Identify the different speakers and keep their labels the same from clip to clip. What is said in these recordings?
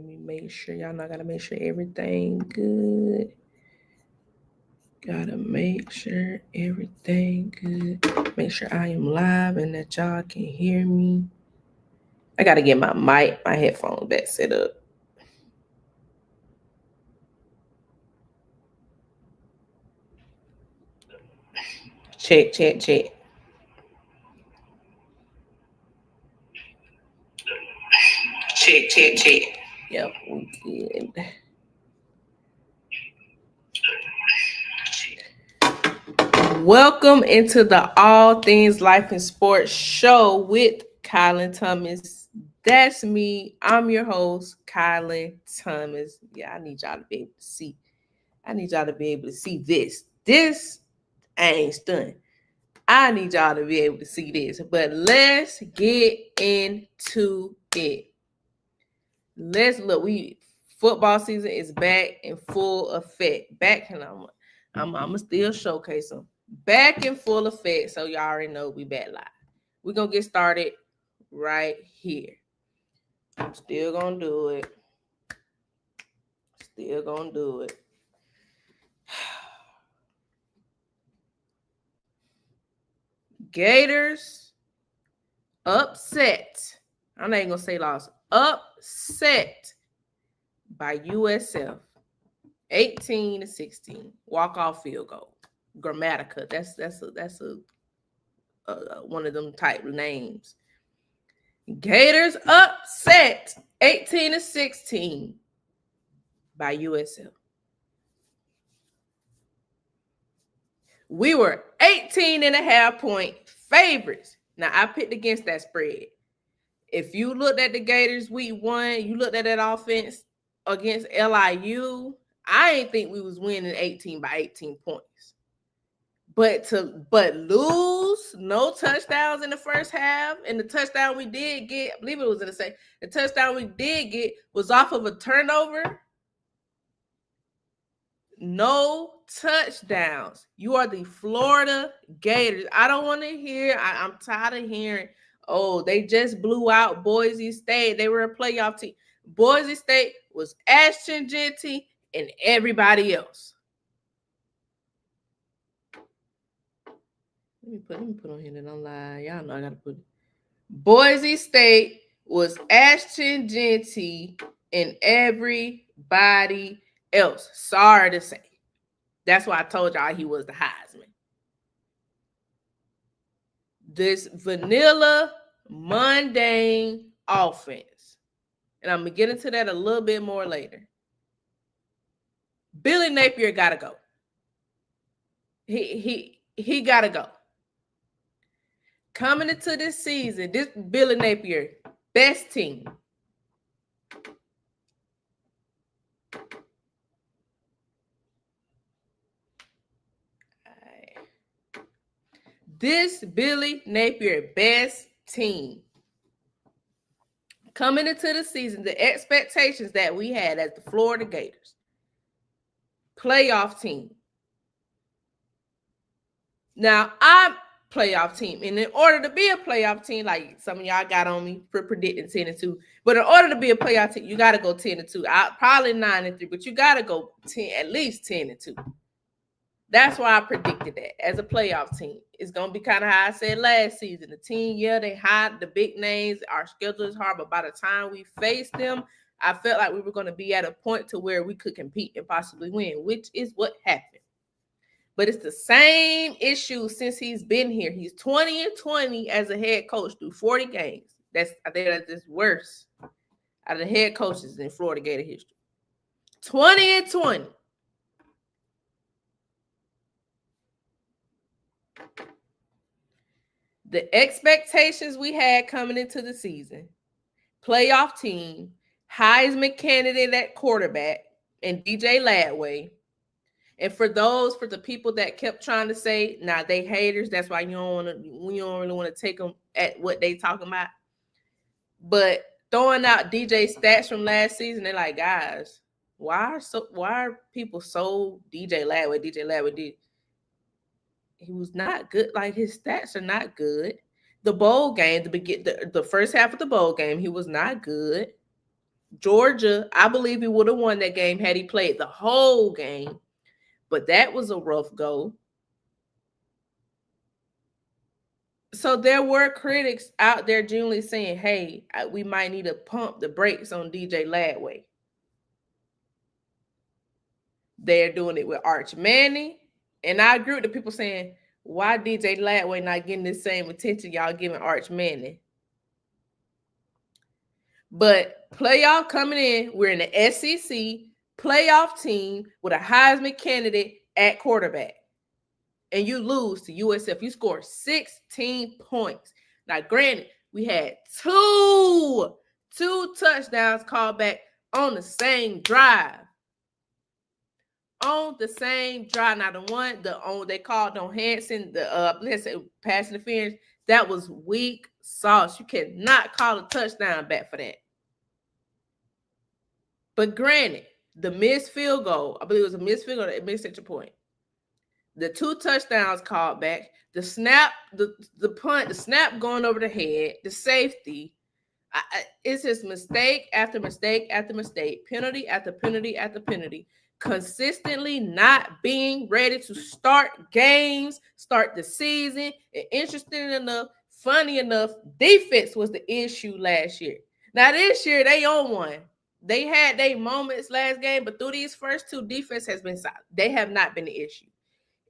Speaker 1: Let me make sure. Y'all know I gotta make sure everything good. Gotta make sure everything good. Make sure I am live and that y'all can hear me. I gotta get my mic, my headphones back set up. Check. Check. Yep, we good. Welcome into the All Things Life and Sports show with Kylan Thomas. That's me. I'm your host, Kylan Thomas. Yeah, I need y'all to be able to see. I need y'all to be able to see this. This ain't stunning. I need y'all to be able to see this. But let's get into it. Let's look. Football season is back in full effect. Back, and I'm still showcase them. Back in full effect. So y'all already know we back live. We're gonna get started right here. I'm still gonna do it. Gators upset. I'm not even gonna say lost. Upset by USF. 18-16. Walk-off field goal. Grammatica. That's one of them type names. Gators upset 18-16 by USF. We were 18.5-point favorites. Now, I picked against that spread. If you looked at the Gators week 1, you looked at that offense against LIU, I ain't think we was winning 18 by 18 points. But lose no touchdowns in the first half, and the touchdown we did get, I believe it was in the second. The touchdown we did get was off of a turnover. No touchdowns. You are the Florida Gators. I don't want to hear. I'm tired of hearing, oh, they just blew out Boise State. They were a playoff team. Boise State was Ashton Jeanty and everybody else. Let me put on here that I'm lying. Y'all know I gotta put it. Boise State was Ashton Jeanty and everybody else. Sorry to say. That's why I told y'all he was the Heisman. This vanilla, mundane offense. And I'm gonna get into that a little bit more later. Billy Napier gotta go. He gotta go. Coming into this season, this Billy Napier, best team. This Billy Napier, best team. Coming into the season, the expectations that we had as the Florida Gators, playoff team. Now, I'm playoff team. And in order to be a playoff team, like some of y'all got on me for predicting 10-2, but in order to be a playoff team, you got to go 10-2. Probably 9-3, but you got to go 10, at least 10-2. That's why I predicted that as a playoff team. It's going to be kind of how I said last season. The team, yeah, they hide the big names. Our schedule is hard, but by the time we faced them, I felt like we were going to be at a point to where we could compete and possibly win, which is what happened. But it's the same issue since he's been here. He's 20-20 as a head coach through 40 games. I think that's worse out of the head coaches in Florida Gator history. 20-20. The expectations we had coming into the season, playoff team, Heisman candidate at quarterback, and DJ Ladway. And for the people that kept trying to say, nah, they haters, that's why you don't really want to take them at what they talking about. But throwing out DJ stats from last season, they're like, guys, why are people so DJ Ladway? He was not good. Like, his stats are not good. The bowl game, the first half of the bowl game, he was not good. Georgia, I believe he would have won that game had he played the whole game, but that was a rough go. So there were critics out there generally saying, hey, we might need to pump the brakes on DJ Ladway. They're doing it with Arch Manning. And I agree with the people saying, why DJ Ladway not getting the same attention y'all giving Arch Manning? But playoff coming in, we're in the SEC playoff team with a Heisman candidate at quarterback. And you lose to USF. You score 16 points. Now, granted, we had two touchdowns called back on the same drive. On the same drive. Now, they called on Hanson, let's say pass interference. That was weak sauce. You cannot call a touchdown back for that. But granted, the missed field goal, I believe it was a missed field goal that missed extra point. The two touchdowns called back, the snap, the punt, the snap going over the head, the safety. It's just mistake after mistake after mistake, penalty after penalty after penalty, consistently not being ready to start games, start the season. And interesting enough, funny enough, defense was the issue last year. Now this year they on one. They had their moments last game, but through these first two, defense has been solid. They have not been the issue.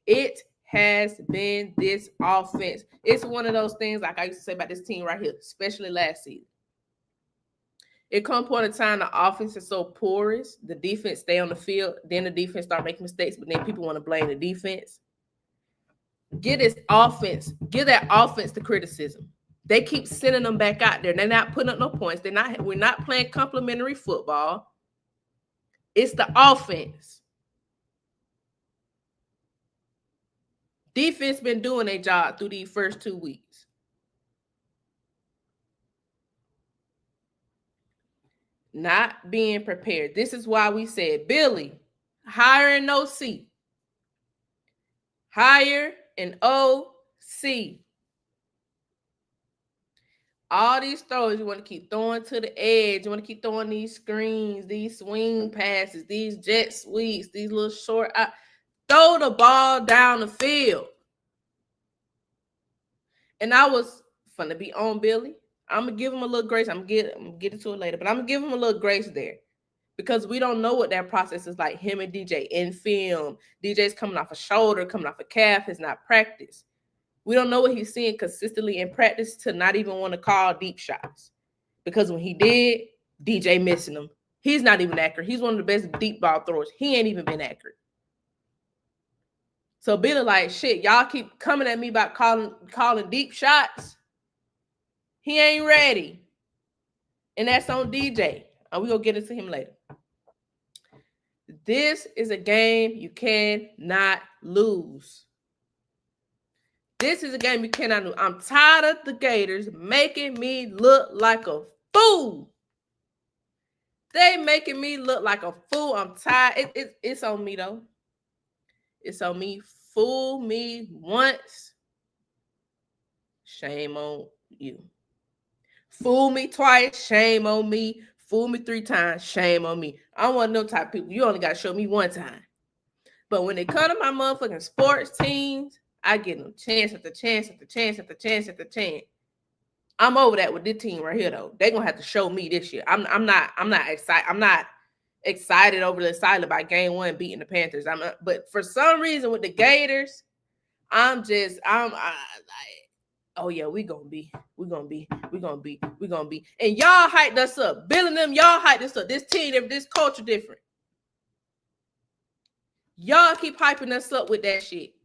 Speaker 1: It has been this offense. It's one of those things like I used to say about this team right here, especially last season. It comes point in time the offense is so porous, the defense stay on the field, then the defense start making mistakes, but then people want to blame the defense. Give that offense the criticism. They keep sending them back out there. They're not putting up no points. We're not playing complimentary football. It's the offense. Defense been doing their job through these first 2 weeks. Not being prepared. This is why we said, Billy, hire an OC. Hire an OC. All these throws, you want to keep throwing to the edge. You want to keep throwing these screens, these swing passes, these jet sweeps, these little short. Throw the ball down the field. And I was finna be on Billy. I'm going to give him a little grace. I'm going to get into it later. But I'm going to give him a little grace there. Because we don't know what that process is like. Him and DJ in film. DJ's coming off a shoulder, coming off a calf. It's not practice. We don't know what he's seeing consistently in practice to not even want to call deep shots. Because when he did, DJ missing them. He's not even accurate. He's one of the best deep ball throwers. He ain't even been accurate. So Billy like, shit, y'all keep coming at me about calling deep shots. He ain't ready. And that's on DJ. And we're going to get into him later. This is a game you cannot lose. This is a game you cannot lose. I'm tired of the Gators making me look like a fool. They making me look like a fool. I'm tired. It's on me, though. It's on me. Fool me once. Shame on you. Fool me twice. Shame on me. Fool me 3 times. Shame on me. I don't want no type of people. You only got to show me one time. But when they come to my motherfucking sports teams, I get them chance after chance after chance after chance after chance. I'm over that with this team right here, though. They're gonna have to show me this year. I'm not excited. I'm not overly excited about game 1 beating the Panthers. But for some reason with the Gators, oh yeah, we gonna be. And y'all hyped us up. Bill and them, y'all hyped us up. This team, this culture different. Y'all keep hyping us up with that shit.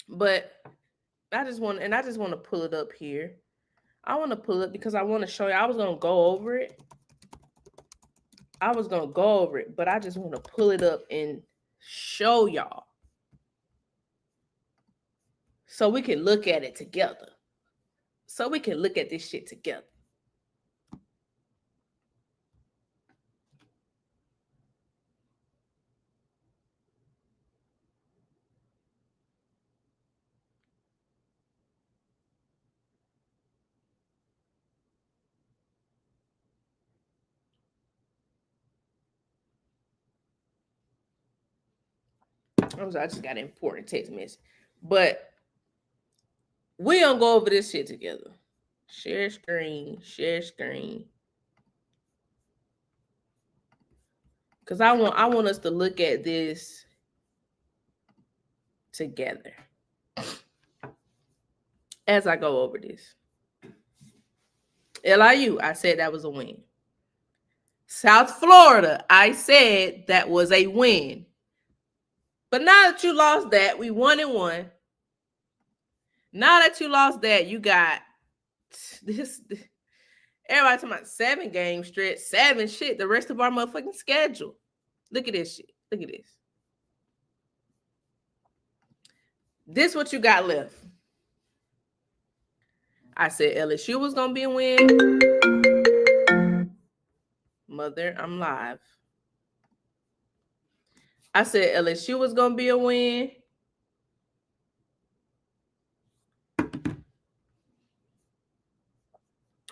Speaker 1: But I just want to pull it up here. I want to pull it because I want to show you. I was going to go over it. But I just want to pull it up and show y'all. So we can look at it together. So we can look at this shit together. I'm sorry, I just got an important text message. But we gonna go over this shit together. Share screen, share screen. Cause I want us to look at this together as I go over this. LIU, I said that was a win. South Florida, I said that was a win. But now that you lost that, we 1-1. Now that you lost that, you got this. Everybody talking about 7 game stretch, 7 shit. The rest of our motherfucking schedule. Look at this shit. Look at this. This what you got left. I said LSU was gonna be a win. Mother, I'm live. I said LSU was gonna be a win.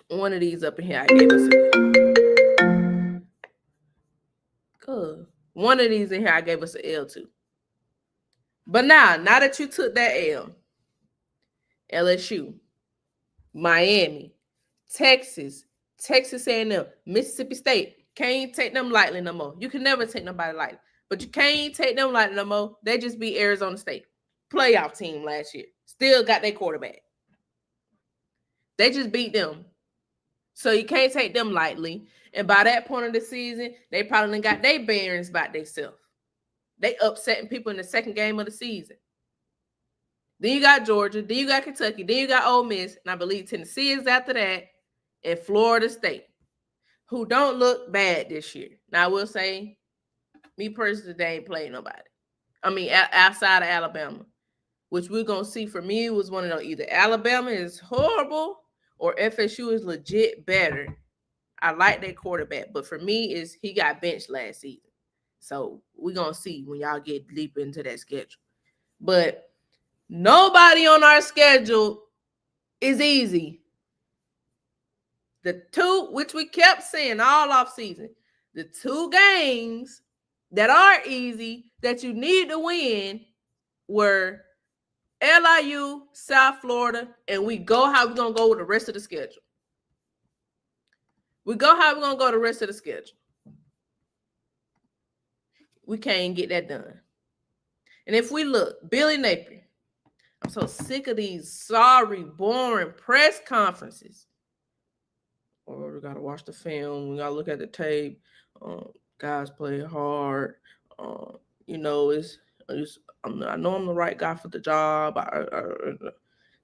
Speaker 1: One of these up in here, I gave us good. One of these in here, I gave us an L to. But now that you took that L, LSU, Miami, Texas A&M, Mississippi State, can't take them lightly no more. You can never take nobody lightly, but you can't take them lightly no more. They just beat Arizona State, playoff team last year. Still got their quarterback. They just beat them. So you can't take them lightly. And by that point of the season, they probably got their bearings about themselves. They upsetting people in the second game of the season. Then you got Georgia. Then you got Kentucky. Then you got Ole Miss. And I believe Tennessee is after that. And Florida State, who don't look bad this year. Now, I will say, me personally, they ain't played nobody. I mean, outside of Alabama, which we're going to see for me was one of those. Either Alabama is horrible or FSU is legit better. I like that quarterback, but for me, is he got benched last season. So we're going to see when y'all get deep into that schedule. But nobody on our schedule is easy. The two, which we kept saying all off season, the 2 games that are easy that you need to win were LIU, South Florida, and we go how we're going to go with the rest of the schedule. We go how we're going to go the rest of the schedule. We can't get that done. And if we look, Billy Napier, I'm so sick of these sorry, boring press conferences. Or we got to watch the film. We got to look at the tape. Guys play hard. I know I'm the right guy for the job.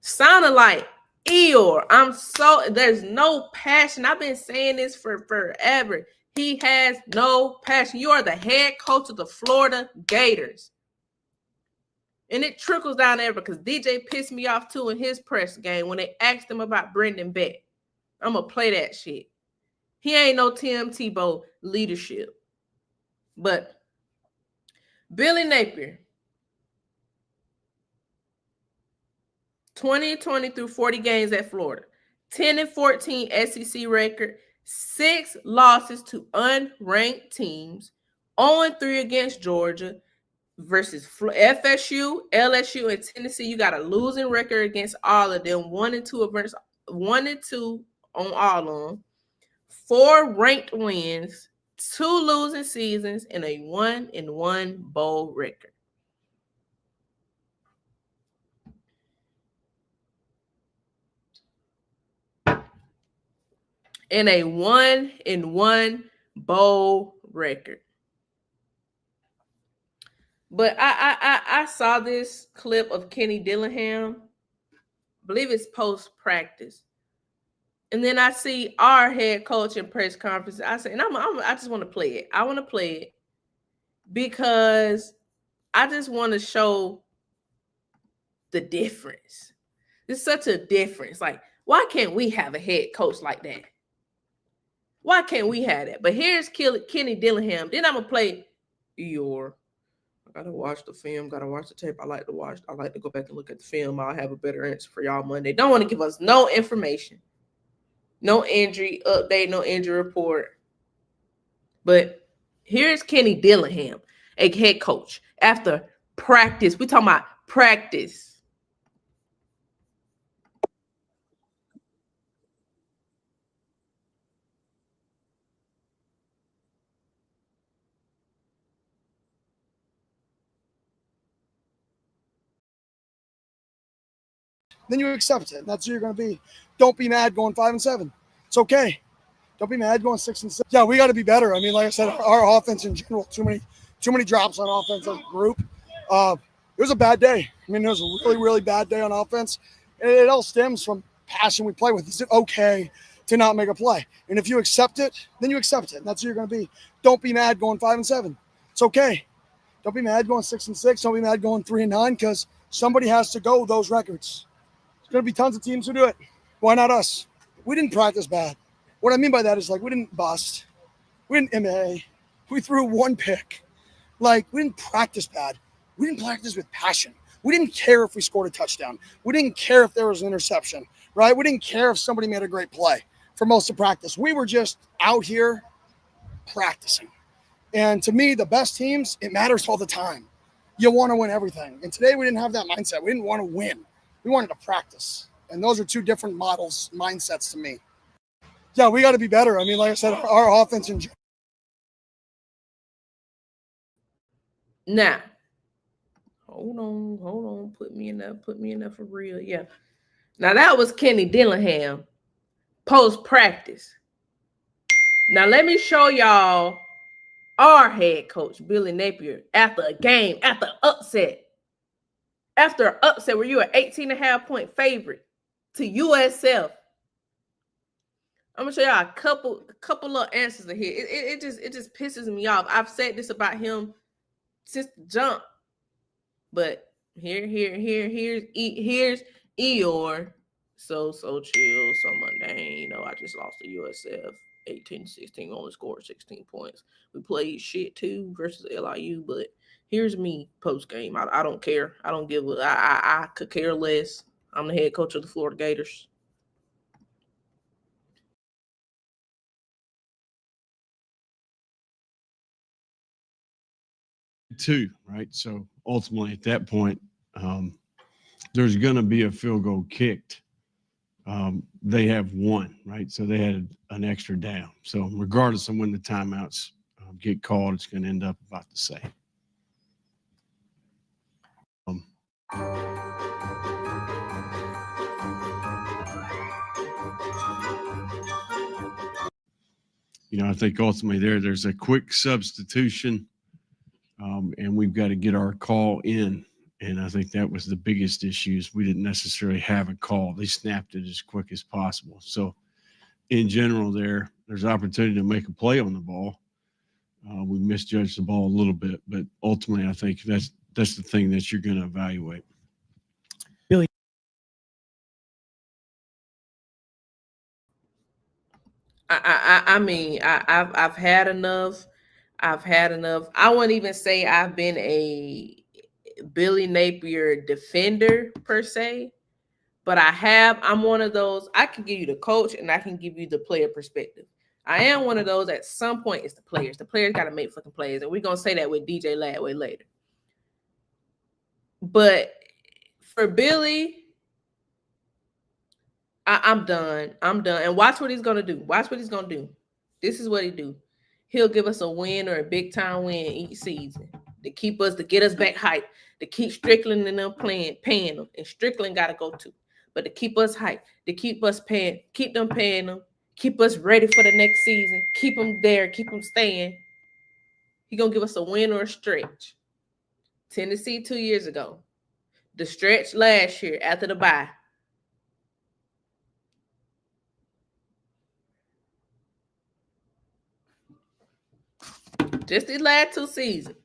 Speaker 1: Sounding like Eeyore. There's no passion. I've been saying this for forever. He has no passion. You are the head coach of the Florida Gators. And it trickles down there because DJ pissed me off too in his press game when they asked him about Brendan Beck. I'm going to play that shit. He ain't no Tim Tebow leadership. But Billy Napier, 20 through 40 games at Florida, 10-14 SEC record, 6 losses to unranked teams, 0-3 against Georgia versus FSU, LSU, and Tennessee. You got a losing record against all of them, 1-2 on all of them, 4 ranked wins, 2 losing seasons, and a 1-1 bowl record. And a 1-1 bowl record. But I saw this clip of Kenny Dillingham. I believe it's post-practice. And then I see our head coach in press conference. I say, and I just want to play it. I want to play it because I just want to show the difference. It's such a difference. Like, why can't we have a head coach like that? Why can't we have that? But here's Kenny Dillingham. Then I'm going to play Eeyore. I got to watch the film. Got to watch the tape. I like to go back and look at the film. I'll have a better answer for y'all Monday. Don't want to give us no information. No injury update, no injury report. But here's Kenny Dillingham, a head coach, after practice. We talking about practice.
Speaker 2: Then you accept it. That's who you're going to be. Don't be mad going 5-7. It's okay. Don't be mad going 6-6. Yeah, we got to be better. I mean, like I said, our offense in general, too many drops on offense as a group. It was a bad day. I mean, it was a really, really bad day on offense. And it all stems from passion we play with. Is it okay to not make a play? And if you accept it, then you accept it. And that's who you're going to be. Don't be mad going 5-7. It's okay. Don't be mad going 6-6. Don't be mad going 3-9 because somebody has to go those records. There's going to be tons of teams who do it. Why not us? We didn't practice bad. What I mean by that is, like, we didn't bust. We didn't MA. We threw one pick. Like, we didn't practice bad. We didn't practice with passion. We didn't care if we scored a touchdown. We didn't care if there was an interception, right? We didn't care if somebody made a great play for most of practice. We were just out here practicing. And to me, the best teams, it matters all the time. You want to win everything. And today we didn't have that mindset. We didn't want to win. We wanted to practice. And those are two different mindsets to me. Yeah, we got to be better. I mean, like I said, our offense in general.
Speaker 1: Now, hold on. Put me in there for real. Yeah. Now that was Kenny Dillingham post practice. Now let me show y'all our head coach, Billy Napier, after a game, after an upset. After an upset where you're an 18.5 point favorite to USF. I'm gonna show y'all a couple of answers in here. It just pisses me off. I've said this about him since the jump, but here's Eeyore. So chill, so mundane. You know, I just lost to USF 18-16, only scored 16 points. We played shit too versus LIU, but here's me post game. I don't care. I don't give a. I could care less. I'm the head coach of the Florida Gators.
Speaker 3: Two, right? So ultimately, at that point, there's going to be a field goal kicked. They have one, right? So they had an extra down. So regardless of when the timeouts get called, it's going to end up about the same. I think ultimately there's a quick substitution, and we've got to get our call in. And I think that was the biggest issue is we didn't necessarily have a call. They snapped it as quick as possible. So in general there's opportunity to make a play on the ball. We misjudged the ball a little bit, but ultimately I think that's the thing that you're going to evaluate.
Speaker 4: Billy.
Speaker 1: I mean, I've had enough. I wouldn't even say I've been a Billy Napier defender per se, but I'm one of those. I can give you the coach and I can give you the player perspective. I am one of those. At some point, it's the players. The players got to make fucking plays, and we're gonna say that with DJ Ladway later. But for Billy, I'm done. And watch what he's gonna do. This is what he do. He'll give us a win or a big time win each season to get us back hyped, to keep Strickland and them paying them. And Strickland got to go too. But to keep us hyped, to keep us paying, keep them paying them, keep us ready for the next season, keep them there, keep them staying. He gonna give us a win or a stretch. Tennessee 2 years ago. The stretch last year after the bye. Just these last 2 seasons.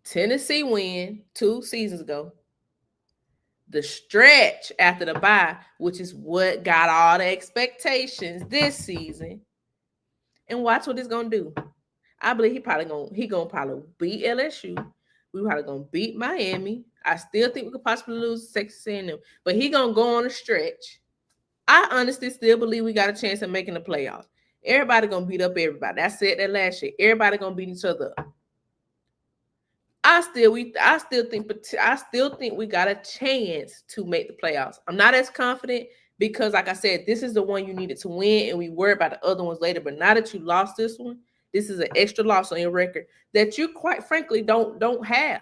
Speaker 1: Tennessee win 2 seasons ago. The stretch after the bye, which is what got all the expectations this season. And watch what he's gonna do. I believe he gonna beat LSU. We probably gonna beat Miami. I still think we could possibly lose Texas A&M, but he gonna go on a stretch. I honestly still believe we got a chance of making the playoffs. Everybody gonna beat up everybody. I said that last year. Everybody gonna beat each other up. I still think we got a chance to make the playoffs. I'm not as confident because, like I said, this is the one you needed to win, and we worry about the other ones later. But now that you lost this one, this is an extra loss on your record that you, quite frankly, don't have.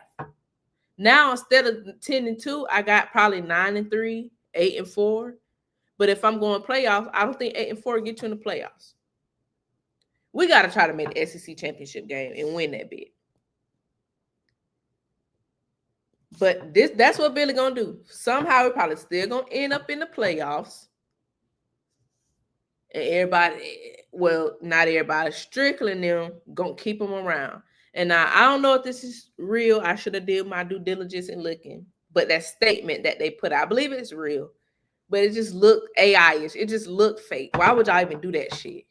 Speaker 1: Now instead of 10-2, I got probably 9-3, 8-4. But if I'm going playoffs, I don't think 8-4 get you in the playoffs. We got to try to make the SEC championship game and win that bit. But that's what Billy gonna do. Somehow we're probably still gonna end up in the playoffs. And everybody, well, not everybody, Strickland them gonna keep them around. And now I don't know if this is real. I should have did my due diligence in looking. But that statement that they put out, I believe it's real. But it just looked AI-ish. It just looked fake. Why would y'all even do that shit?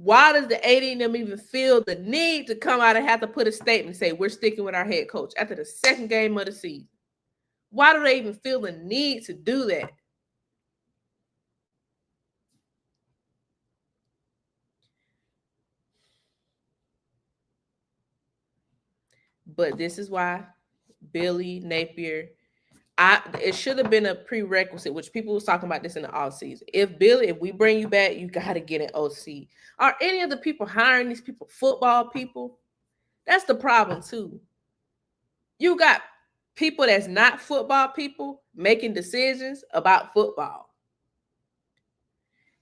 Speaker 1: Why does the AD and them even feel the need to come out and have to put a statement and say, we're sticking with our head coach after the second game of the season? Why do they even feel the need to do that? But this is why Billy Napier, it should have been a prerequisite, which people was talking about this in the offseason. If we bring you back, you got to get an OC. Are any of the people hiring these people football people? That's the problem too. You got people that's not football people making decisions about football.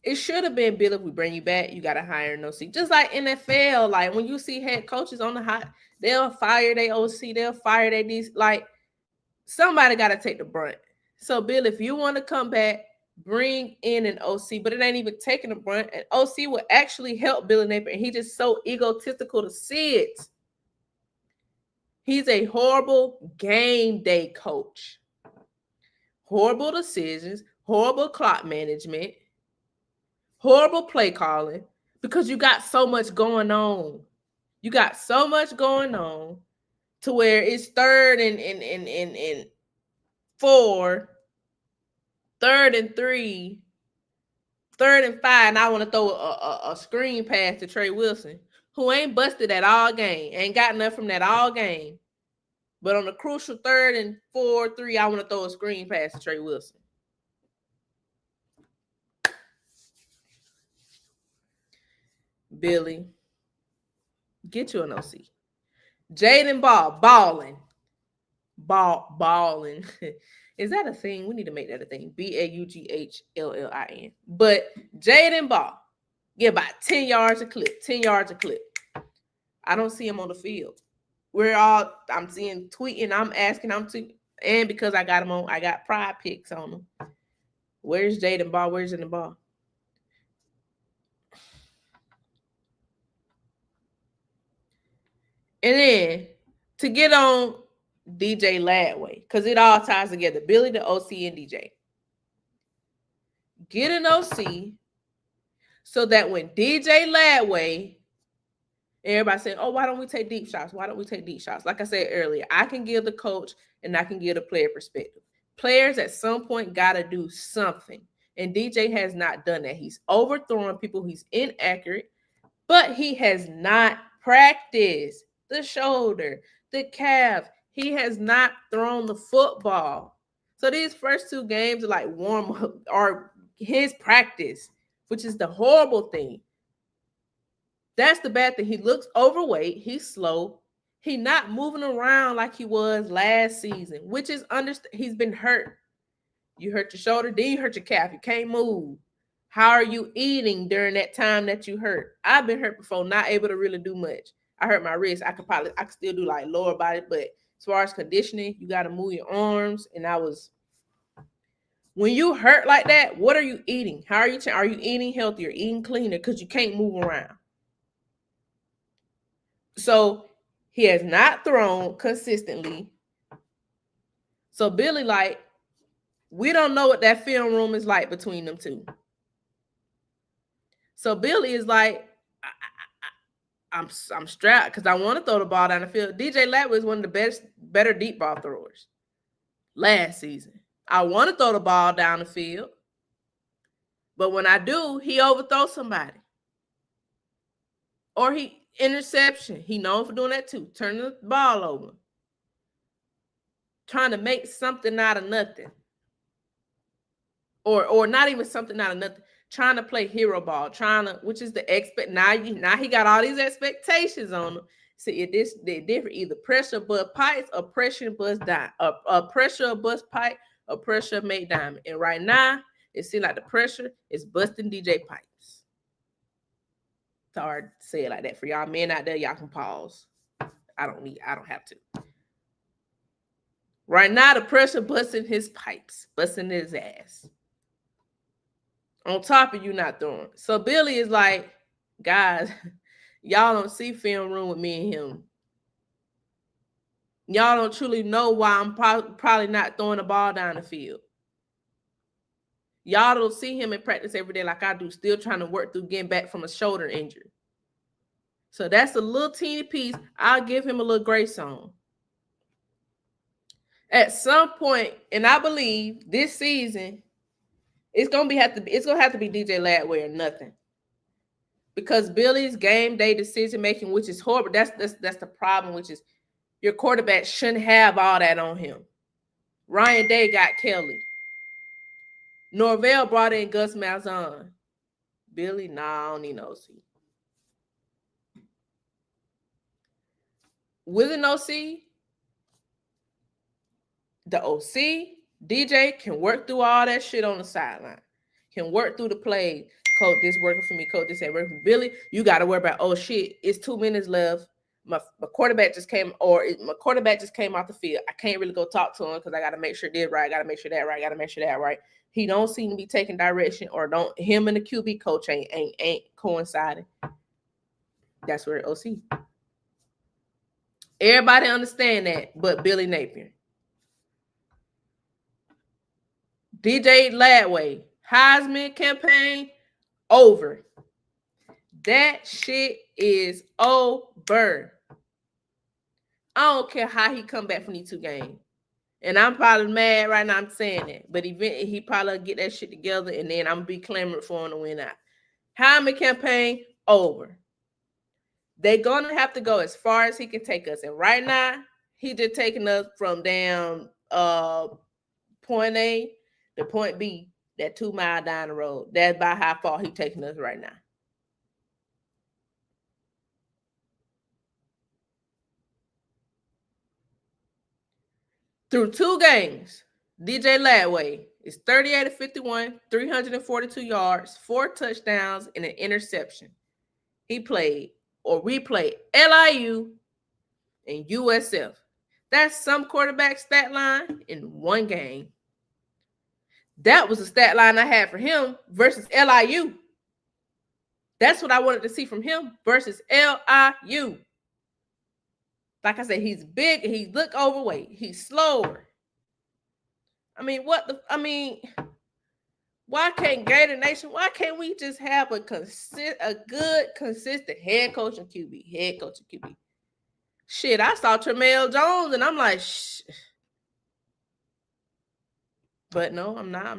Speaker 1: It should have been, Billy, if we bring you back, you got to hire an OC. Just like NFL, like when you see head coaches on the hot, they'll fire their OC, they'll fire their DC. Like, somebody got to take the brunt. So, Bill, if you want to come back, bring in an OC, but it ain't even taking the brunt. An OC will actually help Billy Napier, and he's just so egotistical to see it. He's a horrible game day coach. Horrible decisions, horrible clock management, horrible play calling, because you got so much going on. You got so much going on to where it's 3rd and 4, 3rd and 3, 3rd and 5, and I want to throw a screen pass to Trey Wilson, who ain't busted at all game, ain't got nothing from that all game. But on the crucial 3rd and 4, 3, I want to throw a screen pass to Trey Wilson. Billy, get you an OC. Jaden balling. Is that a thing? We need to make that a thing. BAUGHLLIN. But Jaden Ball, get about 10 yards a clip. 10 yards a clip. I don't see him on the field. I'm seeing tweeting. I'm asking him to, and because I got him on, I got pride picks on him. Where's Jaden Ball? Where's Jaden Ball? And then to get on DJ Ladway, because it all ties together. Billy, the OC, and DJ. Get an OC so that when DJ Ladway, everybody saying, oh, why don't we take deep shots? Why don't we take deep shots? Like I said earlier, I can give the coach and I can give the player perspective. Players at some point got to do something. And DJ has not done that. He's overthrowing people. He's inaccurate, but he has not practiced the shoulder, the calf. He has not thrown the football. So these first 2 games are like warm up or his practice, which is the horrible thing. That's the bad thing. He looks overweight. He's slow. He's not moving around like he was last season, which is he's been hurt. You hurt your shoulder, then you hurt your calf. You can't move. How are you eating during that time that you hurt? I've been hurt before, not able to really do much. I hurt my wrist. I could still do like lower body, but as far as conditioning, you got to move your arms. And when you hurt like that, what are you eating? How are you eating healthier, eating cleaner? Because you can't move around. So he has not thrown consistently. So Billy, we don't know what that film room is like between them two. So Billy is like, I'm strapped because I want to throw the ball down the field. DJ Ladway is one of the better deep ball throwers last season. I want to throw the ball down the field, but when I do, he overthrows somebody. Or he interception. He known for doing that too. Turning the ball over. Trying to make something out of nothing. Or not even something out of nothing. Trying to play hero ball. Which is the now he got all these expectations on him. See, they're different. Either pressure bust pipes or pressure bust diamond. Pressure bust pipe or pressure make diamond. And right now, it seems like the pressure is busting DJ pipes. It's hard to say it like that. For y'all men out there, y'all can pause. I don't have to. Right now, the pressure busting his pipes, busting his ass. On top of you not throwing. So Billy is like, guys, y'all don't see film room with me and him. Y'all don't truly know why I'm probably not throwing the ball down the field. Y'all don't see him in practice every day like I do, still trying to work through getting back from a shoulder injury. So that's a little teeny piece. I'll give him a little grace on. At some point, and I believe this season, it's gonna have to be DJ Ladway or nothing. Because Billy's game day decision making, which is horrible, that's the problem, which is your quarterback shouldn't have all that on him. Ryan Day got Kelly. Norvell brought in Gus Malzahn. Billy, I don't need no OC. With an OC, the OC, DJ can work through all that shit on the sideline. Can work through the play. Coach, this working for me. Coach, this ain't working for me. Billy, you got to worry about, oh, shit, it's 2 minutes left. My quarterback just came off the field. I can't really go talk to him because I got to make sure this right. I got to make sure that right. I got to make sure that right. He don't seem to be taking direction or him and the QB coach ain't coinciding. That's where OC. Everybody understand that but Billy Napier. DJ Ladway, Heisman campaign, over. That shit is over. I don't care how he come back from these 2 games. And I'm probably mad right now I'm saying that. But eventually he probably get that shit together and then I'm going to be clamoring for him to win out. Heisman campaign, over. They're going to have to go as far as he can take us. And right now, he just taking us from down point A to point B, that 2 mile down the road. That's about how far he's taking us right now. Through 2 games, DJ Ladway is 38 of 51, 342 yards, 4 touchdowns, and an interception. We played LIU and USF. That's some quarterback stat line in 1 game. That was the stat line I had for him versus LIU. That's what I wanted to see from him versus LIU. Like I said, he's big. He look overweight. He's slower. Why can't Gator Nation? Why can't we just have a good, consistent head coach and QB? Shit, I saw Tremel Jones and I'm like, shh. But no, I'm not.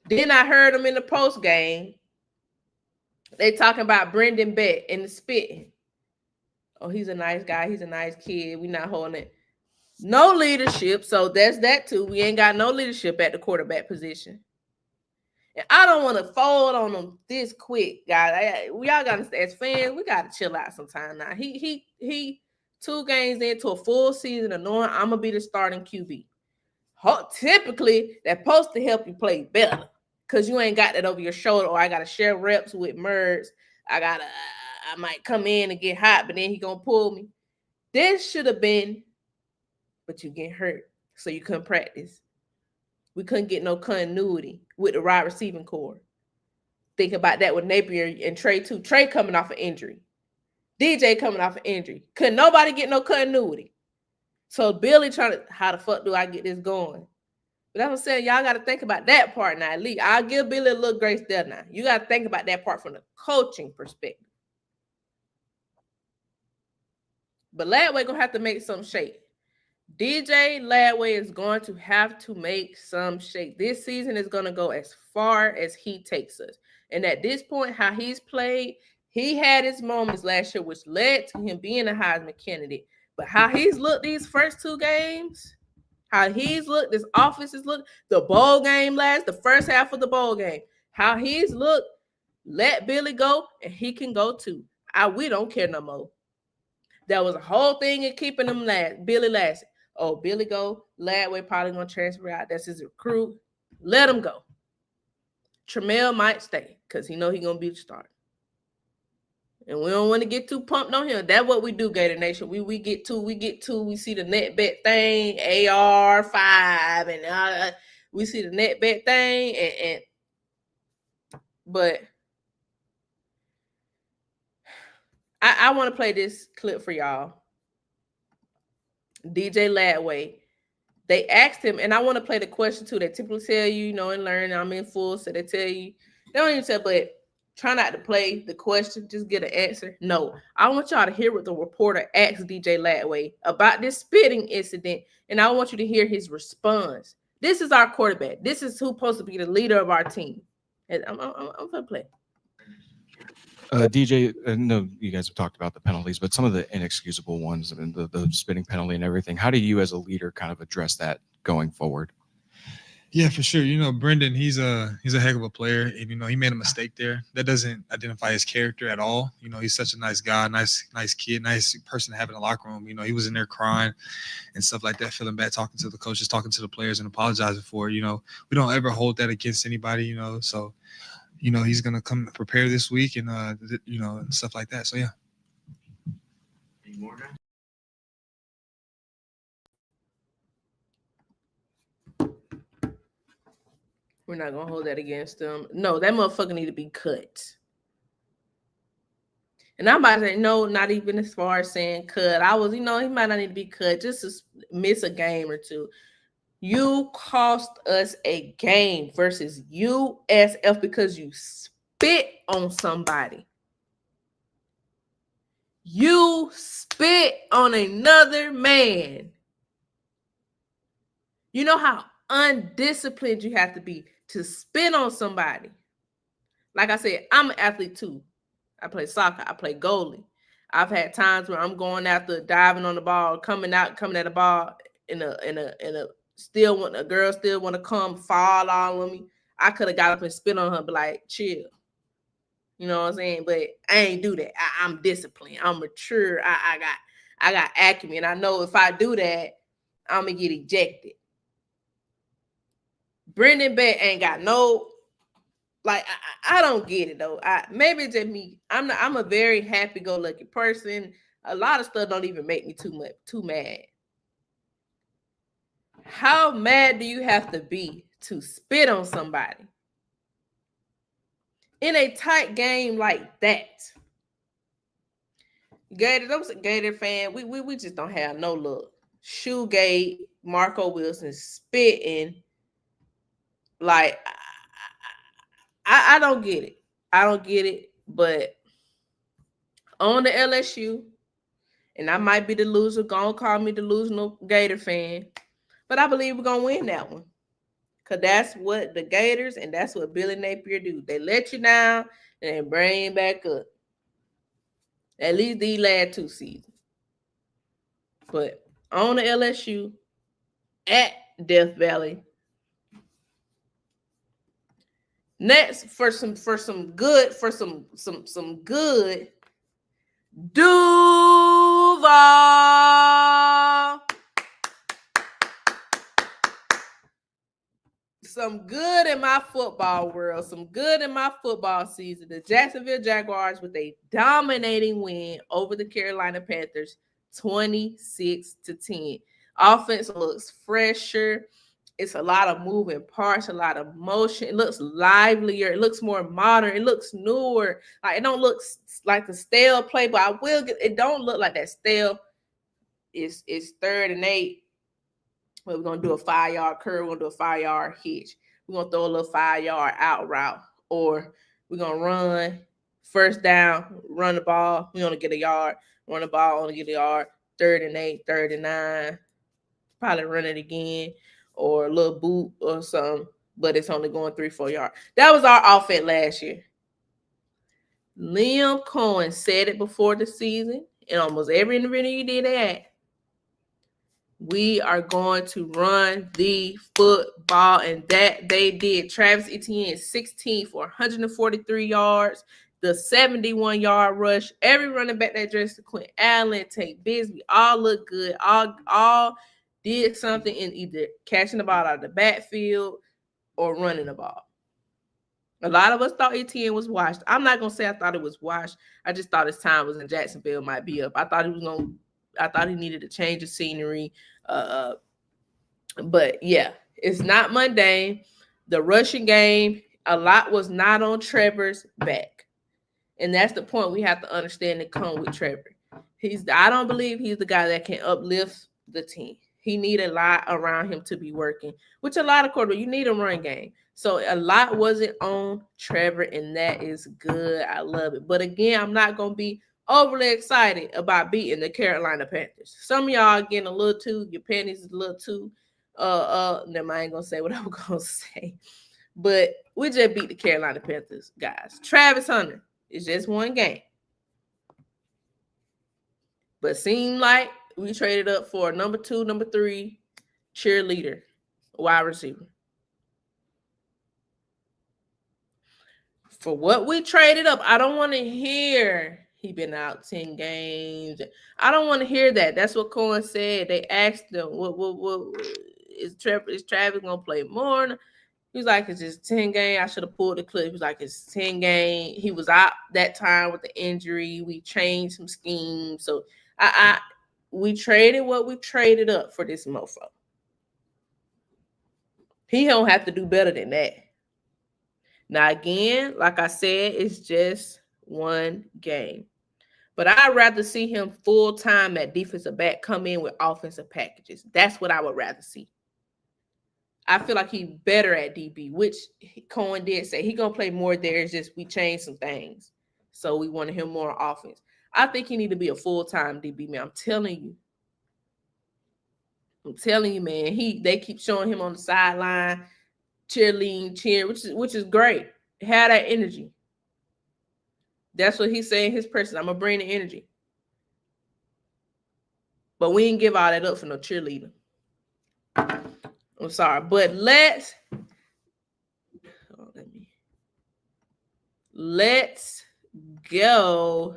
Speaker 1: Then I heard him in the post game. They talking about Brendan Beck and the spitting. Oh, he's a nice guy. He's a nice kid. We not holding it. No leadership. So that's that too. We ain't got no leadership at the quarterback position. And I don't want to fold on them this quick, guys. We all got to, as fans, we got to chill out sometime now. He 2 games into a full season of knowing I'm gonna be the starting QB. Typically, that's supposed to help you play better because you ain't got that over your shoulder. Or I got to share reps with Mertz. I might come in and get hot, but then he gonna pull me. This should have been, but you get hurt, so you couldn't practice. We couldn't get no continuity with the wide receiving core. Think about that with Napier and Trey too. Trey coming off an injury. DJ coming off an injury. Couldn't nobody get no continuity. So Billy trying to, how the fuck do I get this going? But I'm saying, y'all got to think about that part now. At least I'll give Billy a little grace there now. You got to think about that part from the coaching perspective. But Ladway going to have to make some shape. DJ Ladway is going to have to make some shape. This season is going to go as far as he takes us. And at this point, how he's played, He had his moments last year, which led to him being a Heisman candidate. But how he's looked these first 2 games, how he's looked, this offense has looked, the bowl game the first half of the bowl game, how he's looked, let Billy go, and he can go too. We don't care no more. That was a whole thing in keeping him Billy last. Oh, Billy go, Ladway probably gonna transfer out. That's his recruit. Let him go. Tramel might stay because he know he gonna be the starter. And we don't want to get too pumped on him. That's what we do, Gator Nation. We get too. We see the net bet thing, AR5, and we see the net bet thing, but I want to play this clip for y'all. DJ Ladway. They asked him, and I want to play the question too. They typically tell you, and learn. I'm in full, so they tell you. They don't even tell, but try not to play the question, just get an answer. No, I want y'all to hear what the reporter asked DJ Ladway about this spitting incident, and I want you to hear his response. This is our quarterback. This is who's supposed to be the leader of our team. And I'm gonna play.
Speaker 4: DJ, I know you guys have talked about the penalties, but some of the inexcusable ones, I mean, the spitting penalty and everything. How do you, as a leader, kind of address that going forward?
Speaker 5: Yeah, for sure. Brendan, he's a heck of a player. And, he made a mistake there. That doesn't identify his character at all. He's such a nice guy, nice kid, nice person to have in the locker room. He was in there crying and stuff like that, feeling bad, talking to the coaches, talking to the players, and apologizing for it. We don't ever hold that against anybody. So, he's gonna come prepare this week and and stuff like that. So yeah.
Speaker 3: Any more guys?
Speaker 1: We're not gonna hold that against them. No, that motherfucker need to be cut. And I'm about to say, no, not even as far as saying cut. He might not need to be cut, just to miss a game or two. You cost us a game versus USF because you spit on somebody. You spit on another man. You know how undisciplined you have to be to spit on somebody. Like I said, I'm an athlete too. I play soccer. I play goalie. I've had times where I'm going after diving on the ball, coming at the ball in a girl still want to come fall all on me. I could have got up and spit on her, but like, chill. You know what I'm saying? But I ain't do that. I'm disciplined. I'm mature. I got acumen. I know if I do that, I'm gonna get ejected. Brendan Beck ain't got no, like, I don't get it though. Maybe it's just me. I'm a very happy-go-lucky person. A lot of stuff don't even make me too mad. How mad do you have to be to spit on somebody in a tight game like that? Gators, I was a Gator fan. We just don't have no look. Shoegate, Marco Wilson spitting. Like, I don't get it. I don't get it. But on the LSU, and I might be the loser, gonna call me delusional Gator fan, but I believe we're gonna win that one. Because that's what the Gators and that's what Billy Napier do. They let you down and then bring you back up. At least these last 2 seasons. But on the LSU at Death Valley. Next, for some good Duval. Some good in my football world, some good in my football season. The Jacksonville Jaguars with a dominating win over the Carolina Panthers, 26-10. Offense looks fresher. It's a lot of moving parts, a lot of motion. It looks livelier. It looks more modern. It looks newer. Like, it don't look like the stale play, but it don't look like that stale. It's 3rd and 8. We're going to do a 5-yard curve. We're going to do a 5-yard hitch. We're going to throw a little 5-yard out route. Or we're going to run, first down, run the ball. We're going to get a yard. Run the ball, only get a yard. 3rd and 8, 3rd and 9. Probably run it again. Or a little boot or something. But it's only going 3-4 yards. That was our offense last year. Liam Cohen said it before the season, and almost every interview he did that. We are going to run the football, and that they did. Travis Etienne 16 for 143 yards, the 71-yard rush. Every running back that dressed Quinn Allen, Tate Bisbee, all look good. All did something in either catching the ball out of the backfield or running the ball. A lot of us thought Etienne was washed. I'm not gonna say I thought it was washed. I just thought his time was in Jacksonville might be up. I thought he needed to change the scenery. But yeah, it's not mundane. The rushing game, a lot was not on Trevor's back. And that's the point we have to understand and come with Trevor. I don't believe he's the guy that can uplift the team. He need a lot around him to be working, which a lot of quarterbacks, you need a run game. So a lot wasn't on Trevor, and that is good. I love it. But again, I'm not going to be overly excited about beating the Carolina Panthers. Some of y'all getting a little too, your panties is a little too, never mind, I ain't going to say what I'm going to say. But we just beat the Carolina Panthers, guys. Travis Hunter is just one game. But seemed like we traded up for a number 2, number 3 cheerleader, wide receiver. For what we traded up, I don't want to hear he been out 10 games. I don't want to hear that. That's what Cohen said. They asked him, what is Travis gonna play more? He was like, it's just 10 game. I should have pulled the clip. He was like, it's 10 game. He was out that time with the injury. We changed some schemes. So we traded what we traded up for this mofo. He don't have to do better than that. Now, again, like I said, it's just one game. But I'd rather see him full-time at defensive back come in with offensive packages. That's what I would rather see. I feel like he's better at DB, which Cohen did say. He's going to play more there. It's just we changed some things. So we wanted him more offense. I think he need to be a full-time DB, man. I'm telling you, man. They keep showing him on the sideline, cheer, which is great. Have that energy. That's what he's saying. His person, I'm gonna bring the energy. But we didn't give all that up for no cheerleader. I'm sorry, but let's go.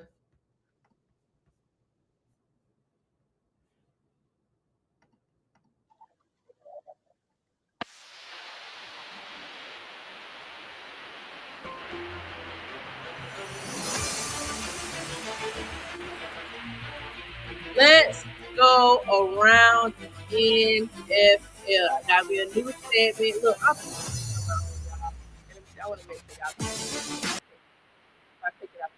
Speaker 1: Let's go around the NFL. That'll be a new segment. Look, I want to make sure y'all if I pick it up.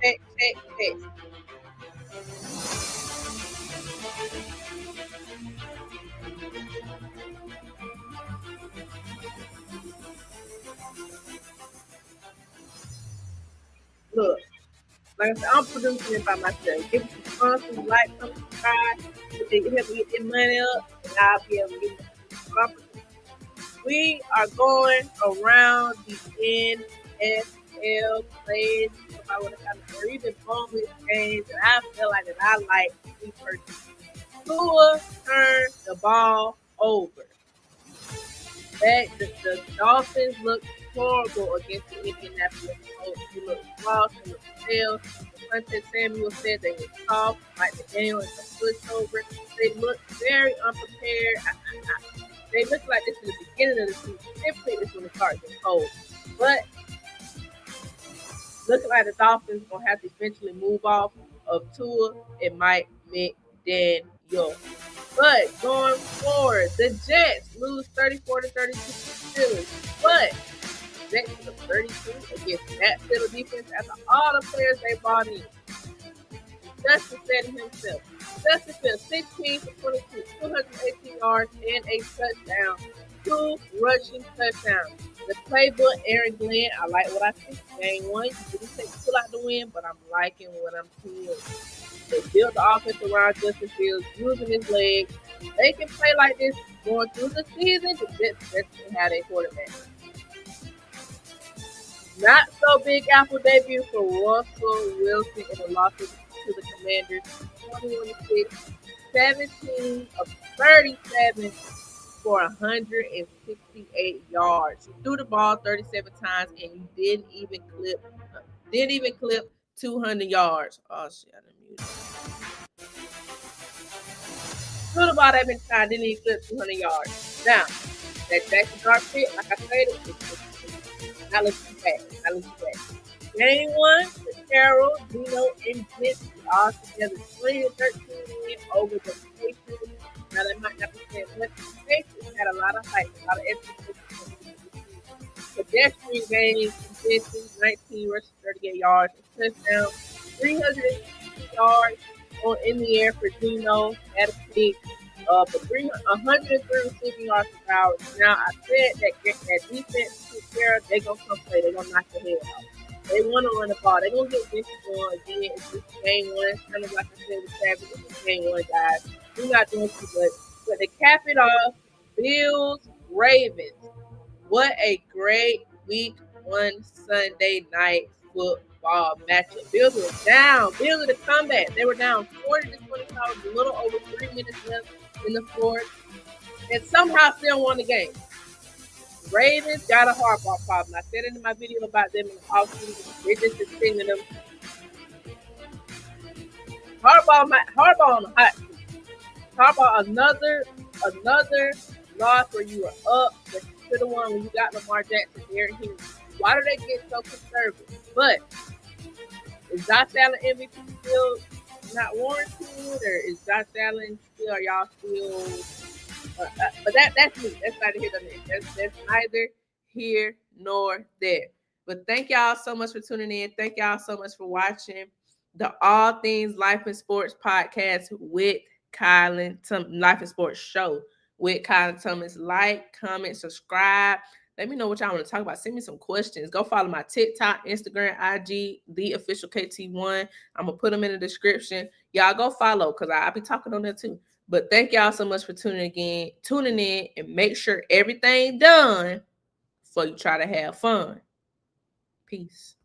Speaker 1: Hey. Look, like I said, I'm producing it by myself. Give me some sponsors, like, subscribe. If they help me get their money up, and I'll be able to get it. We are going around the NFL plays. I want to kind of even bonus games, and I feel like that I like these persons. Tua turned the ball over. The Dolphins looked horrible against the Indianapolis Colts. He looked lost, he looked stale. Hunter Samuel said they were soft, like the game was a pushover. They looked very unprepared. They look like this is the beginning of the season. Typically, this is when it starts getting cold. But looking like the Dolphins are going to have to eventually move off of Tua and Mike McDaniel. But going forward, the Jets lose 34-32 to the Steelers. But projection of 32 against that Steelers defense after all the players they brought in. Justin said it himself. Justin Fields, 16 for 22, 218 yards and a touchdown, 2 rushing touchdowns. The playbook, Aaron Glenn, I like what I see. Game 1, you didn't take the pull out the win, but I'm liking what I'm seeing. They built the offense around Justin Fields, using his legs. They can play like this going through the season. That's how they quarterback. Not so big apple debut for Russell Wilson in the loss to the Commanders. 21-6, 17 of 37 for 168 yards. You threw the ball 37 times and you didn't even clip 200 yards. Oh shit, I didn't mute it. Threw the ball that many times, didn't even clip 200 yards. Now, that Jackson Dart fit, like I said, I look back. Game 1, the Carroll, Dino, and Blitz all together 20-13 win over the Patriots. Now they might not be saying much. The Patriots had a lot of hype, a lot of expectations. Pedestrian game, 19 rushes, 38 yards, a touchdown, 360 yards in the air for Dino at a pick. But 103 receiving yards per hour. Now I said that defense took care of. They gonna come play. They gonna knock the head off. They want to run the ball. They're going to get this going again. It's just game 1. It's kind of like I said with Savage. It's game 1, guys. We're not doing too much. But to cap it off, Bills, Ravens. What a great week 1 Sunday night football matchup. Bills were down. Bills are the comeback. They were down 40-25 with a little over 3 minutes left in the fourth. And somehow still won the game. Ravens got a Harbaugh problem. I said it in my video about them in the offseason. They just suspended them. Harbaugh on the hot seat. Harbaugh, another loss where you were up that you should have won when you got Lamar Jackson, Derrick Henry. Why do they get so conservative? But is Josh Allen MVP still not warranted, or is Josh Allen still? Are y'all still? But that's me. That's neither here nor there. That's neither here nor there. But thank y'all so much for tuning in. Thank y'all so much for watching the All Things Life and Sports podcast with Kylan Life and Sports show with Kylan Thomas. Like, comment, subscribe. Let me know what y'all want to talk about. Send me some questions. Go follow my TikTok, Instagram, IG, the official KT1. I'm gonna put them in the description. Y'all go follow because I'll be talking on there too. But thank y'all so much for tuning in, and make sure everything done before you try to have fun. Peace.